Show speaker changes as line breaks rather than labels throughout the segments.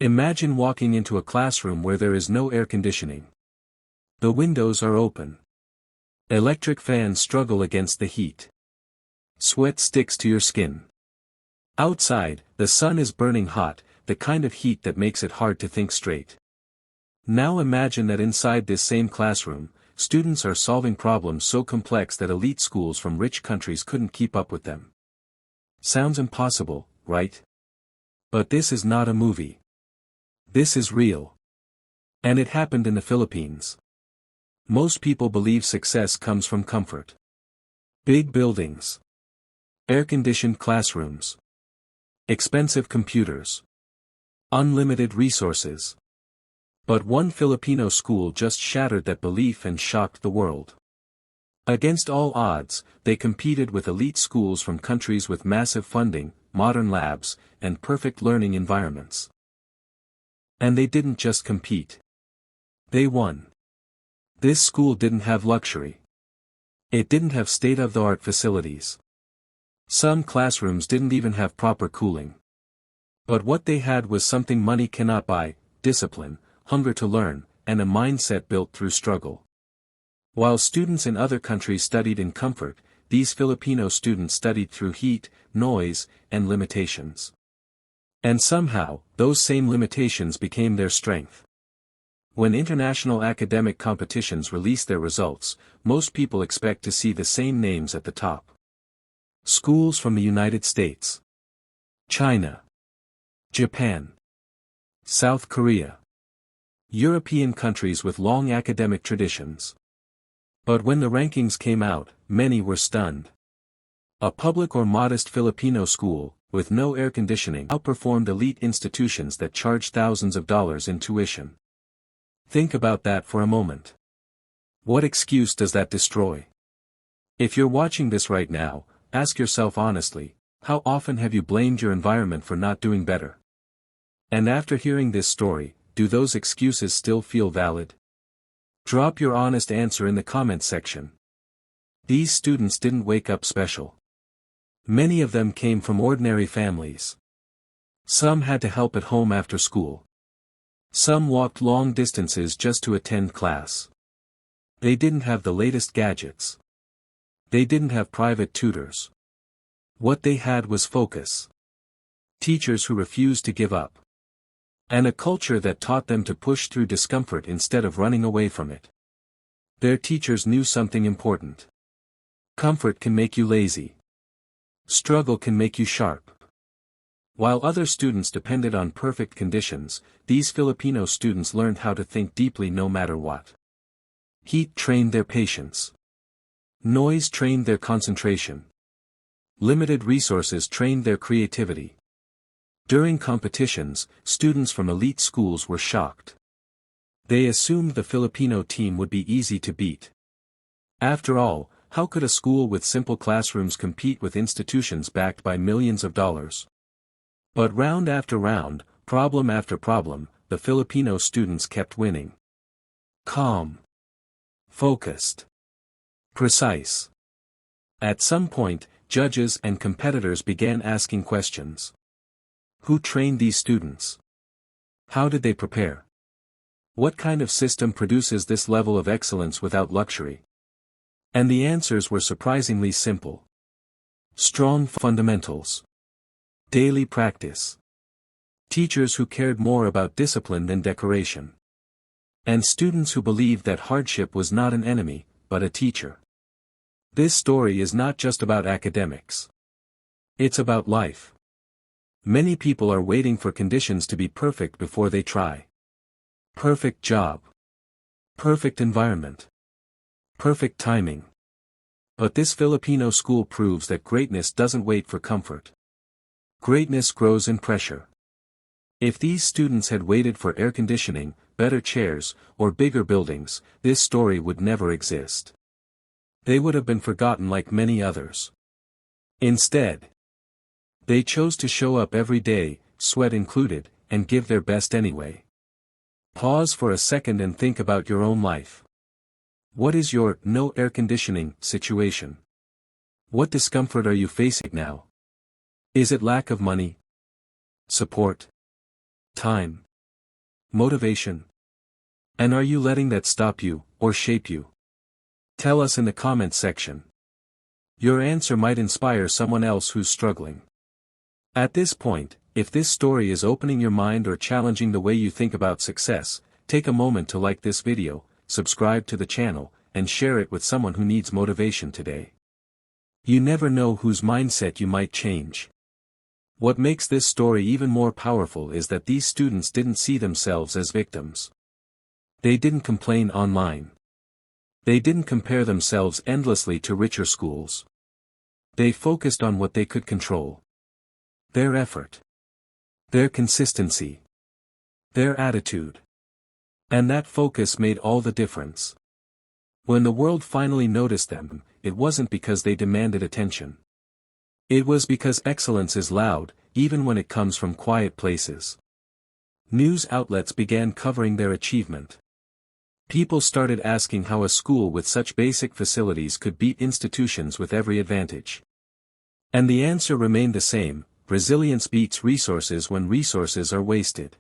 Imagine walking into a classroom where there is no air conditioning. The windows are open. Electric fans struggle against the heat. Sweat sticks to your skin. Outside, the sun is burning hot, the kind of heat that makes it hard to think straight. Now imagine that inside this same classroom, students are solving problems so complex that elite schools from rich countries couldn't keep up with them. Sounds impossible, right? But this is not a movie. This is real. And it happened in the Philippines. Most people believe success comes from comfort. Big buildings. Air-conditioned classrooms. Expensive computers. Unlimited resources. But one Filipino school just shattered that belief and shocked the world. Against all odds, they competed with elite schools from countries with massive funding, modern labs, and perfect learning environments. And they didn't just compete. They won. This school didn't have luxury. It didn't have state-of-the-art facilities. Some classrooms didn't even have proper cooling. But what they had was something money cannot buy: discipline, hunger to learn, and a mindset built through struggle. While students in other countries studied in comfort, these Filipino students studied through heat, noise, and limitations. And somehow, those same limitations became their strength. When international academic competitions release their results, most people expect to see the same names at the top. Schools from the United States, China, Japan, South Korea, European countries with long academic traditions. But when the rankings came out, many were stunned. A public or modest Filipino school, with no air conditioning, outperformed elite institutions that charged thousands of dollars in tuition. Think about that for a moment. What excuse does that destroy? If you're watching this right now, ask yourself honestly, how often have you blamed your environment for not doing better? And after hearing this story, do those excuses still feel valid? Drop your honest answer in the comments section. These students didn't wake up special. Many of them came from ordinary families. Some had to help at home after school. Some walked long distances just to attend class. They didn't have the latest gadgets. They didn't have private tutors. What they had was focus. Teachers who refused to give up. And a culture that taught them to push through discomfort instead of running away from it. Their teachers knew something important. Comfort can make you lazy. Struggle can make you sharp. While other students depended on perfect conditions, these Filipino students learned how to think deeply no matter what. Heat trained their patience. Noise trained their concentration. Limited resources trained their creativity. During competitions, students from elite schools were shocked. They assumed the Filipino team would be easy to beat. After all, how could a school with simple classrooms compete with institutions backed by millions of dollars? But round after round, problem after problem, the Filipino students kept winning. Calm. Focused. Precise. At some point, judges and competitors began asking questions. Who trained these students? How did they prepare? What kind of system produces this level of excellence without luxury? And the answers were surprisingly simple. Strong fundamentals. Daily practice. Teachers who cared more about discipline than decoration. And students who believed that hardship was not an enemy, but a teacher. This story is not just about academics. It's about life. Many people are waiting for conditions to be perfect before they try. Perfect job. Perfect environment. Perfect timing. But this Filipino school proves that greatness doesn't wait for comfort. Greatness grows in pressure. If these students had waited for air conditioning, better chairs, or bigger buildings, this story would never exist. They would have been forgotten like many others. Instead, they chose to show up every day, sweat included, and give their best anyway. Pause for a second and think about your own life. What is your no air conditioning situation? What discomfort are you facing now? Is it lack of money? Support? Time? Motivation? And are you letting that stop you, or shape you? Tell us in the comments section. Your answer might inspire someone else who's struggling. At this point, if this story is opening your mind or challenging the way you think about success, take a moment to like this video, subscribe to the channel, and share it with someone who needs motivation today. You never know whose mindset you might change. What makes this story even more powerful is that these students didn't see themselves as victims. They didn't complain online. They didn't compare themselves endlessly to richer schools. They focused on what they could control. Their effort. Their consistency. Their attitude. And that focus made all the difference. When the world finally noticed them, it wasn't because they demanded attention. It was because excellence is loud, even when it comes from quiet places. News outlets began covering their achievement. People started asking how a school with such basic facilities could beat institutions with every advantage. And the answer remained the same: resilience beats resources when resources are wasted.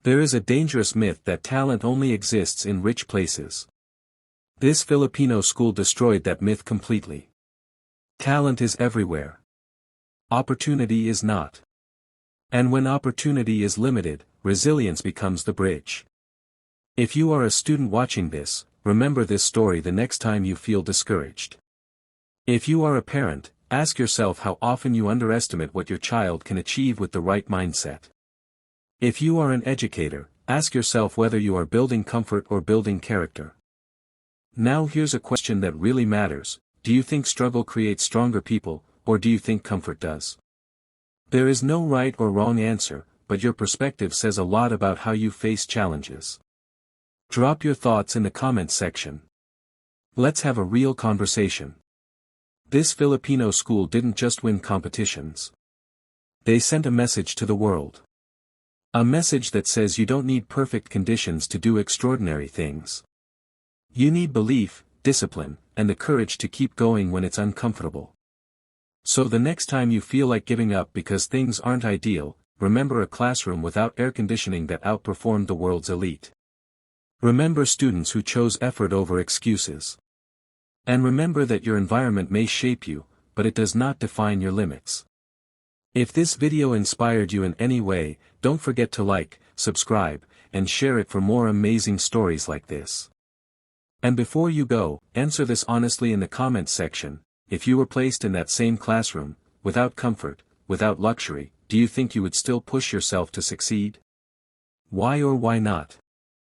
There is a dangerous myth that talent only exists in rich places. This Filipino school destroyed that myth completely. Talent is everywhere. Opportunity is not. And when opportunity is limited, resilience becomes the bridge. If you are a student watching this, remember this story the next time you feel discouraged. If you are a parent, ask yourself how often you underestimate what your child can achieve with the right mindset. If you are an educator, ask yourself whether you are building comfort or building character. Now here's a question that really matters: do you think struggle creates stronger people, or do you think comfort does? There is no right or wrong answer, but your perspective says a lot about how you face challenges. Drop your thoughts in the comments section. Let's have a real conversation. This Filipino school didn't just win competitions. They sent a message to the world. A message that says you don't need perfect conditions to do extraordinary things. You need belief, discipline, and the courage to keep going when it's uncomfortable. So the next time you feel like giving up because things aren't ideal, remember a classroom without air conditioning that outperformed the world's elite. Remember students who chose effort over excuses. And remember that your environment may shape you, but it does not define your limits. If this video inspired you in any way, don't forget to like, subscribe, and share it for more amazing stories like this. And before you go, answer this honestly in the comments section: if you were placed in that same classroom, without comfort, without luxury, do you think you would still push yourself to succeed? Why or why not?